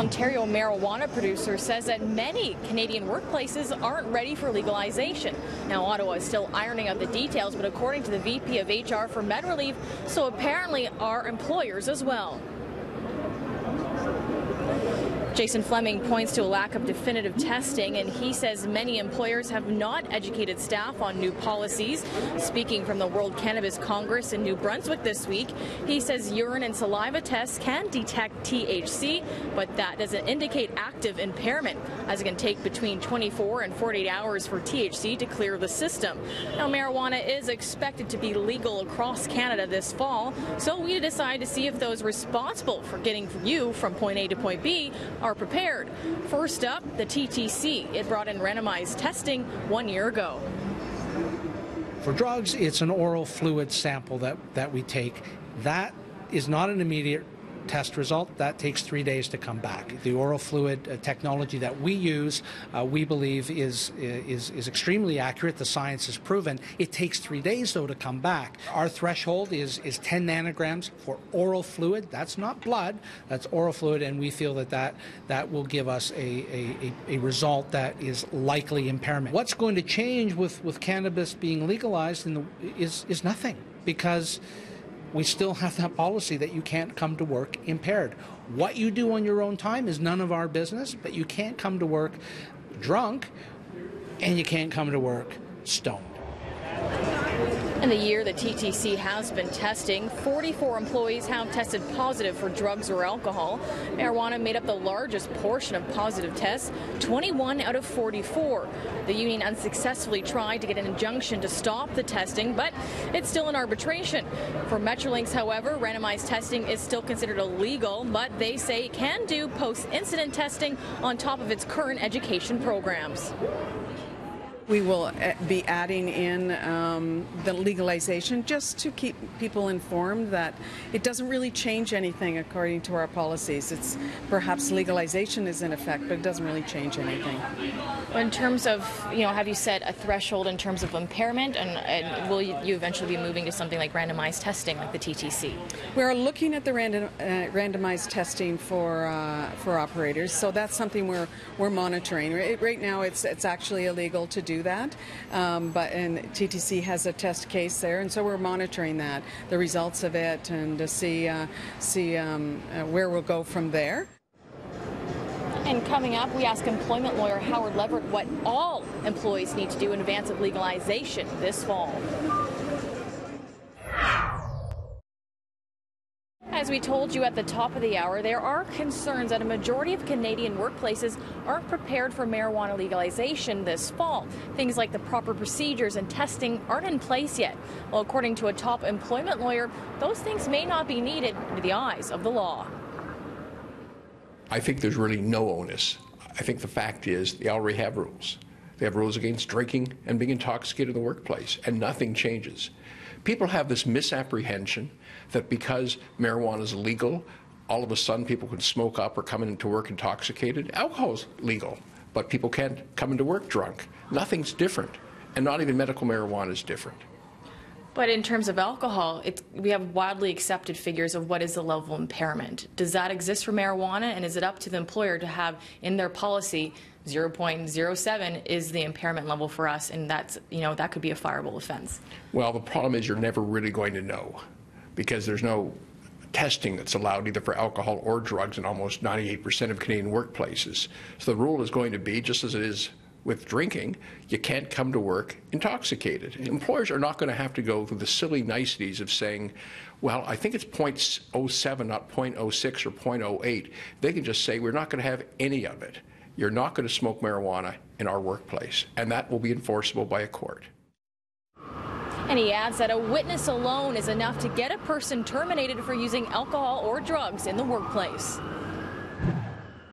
Ontario marijuana producer says that many Canadian workplaces aren't ready for legalization. Now, Ottawa is still ironing out the details, but according to the VP of HR for MedRelief, so apparently are employers as well. Jason Fleming points to a lack of definitive testing, and he says many employers have not educated staff on new policies. Speaking from the World Cannabis Congress in New Brunswick this week, he says urine and saliva tests can detect THC, but that doesn't indicate active impairment, as it can take between 24 and 48 hours for THC to clear the system. Now, marijuana is expected to be legal across Canada this fall, so we decided to see if those responsible for getting you from point A to point B are prepared. First up, the TTC. It brought in randomized testing 1 year ago. For drugs, it's an oral fluid sample that we take. That is not an immediate test result. That takes 3 days to come back. The oral fluid technology that we use, we believe is extremely accurate. The science has proven. It takes 3 days, though, to come back. Our threshold is 10 nanograms for oral fluid. That's not blood. That's oral fluid, and we feel that will give us a result that is likely impairment. What's going to change with cannabis being legalized is nothing, because we still have that policy that you can't come to work impaired. What you do on your own time is none of our business, but you can't come to work drunk, and you can't come to work stoned. In the year the TTC has been testing, 44 employees have tested positive for drugs or alcohol. Marijuana made up the largest portion of positive tests, 21 out of 44. The union unsuccessfully tried to get an injunction to stop the testing, but it's still in arbitration. For Metrolinx, however, randomized testing is still considered illegal, but they say it can do post-incident testing on top of its current education programs. We will be adding in the legalization just to keep people informed that it doesn't really change anything according to our policies. It's perhaps legalization is in effect, but it doesn't really change anything. In terms of, have you set a threshold in terms of impairment, and will you eventually be moving to something like randomized testing like the TTC? We're looking at the randomized testing for operators, so that's something we're monitoring. Right now it's actually illegal to do that, and TTC has a test case there, and so we're monitoring that, the results of it, and to see where we'll go from there. And coming up, we ask employment lawyer Howard Leverett what all employees need to do in advance of legalization this fall. As we told you at the top of the hour, there are concerns that a majority of Canadian workplaces aren't prepared for marijuana legalization this fall. Things like the proper procedures and testing aren't in place yet. Well, according to a top employment lawyer, those things may not be needed in the eyes of the law. I think there's really no onus. I think the fact is they already have rules. They have rules against drinking and being intoxicated in the workplace, and nothing changes. People have this misapprehension that because marijuana is illegal, all of a sudden people can smoke up or come into work intoxicated. Alcohol is legal, but people can't come into work drunk. Nothing's different, and not even medical marijuana is different. But in terms of alcohol, we have widely accepted figures of what is the level of impairment. Does that exist for marijuana, and is it up to the employer to have in their policy 0.07 is the impairment level for us, and that's, that could be a fireable offense? Well, the problem is you're never really going to know, because there's no testing that's allowed either for alcohol or drugs in almost 98% of Canadian workplaces. So the rule is going to be, just as it is with drinking, you can't come to work intoxicated. Employers are not going to have to go through the silly niceties of saying, well, I think it's 0.07, not 0.06 or 0.08. They can just say, we're not going to have any of it. You're not going to smoke marijuana in our workplace, and that will be enforceable by a court. And he adds that a witness alone is enough to get a person terminated for using alcohol or drugs in the workplace.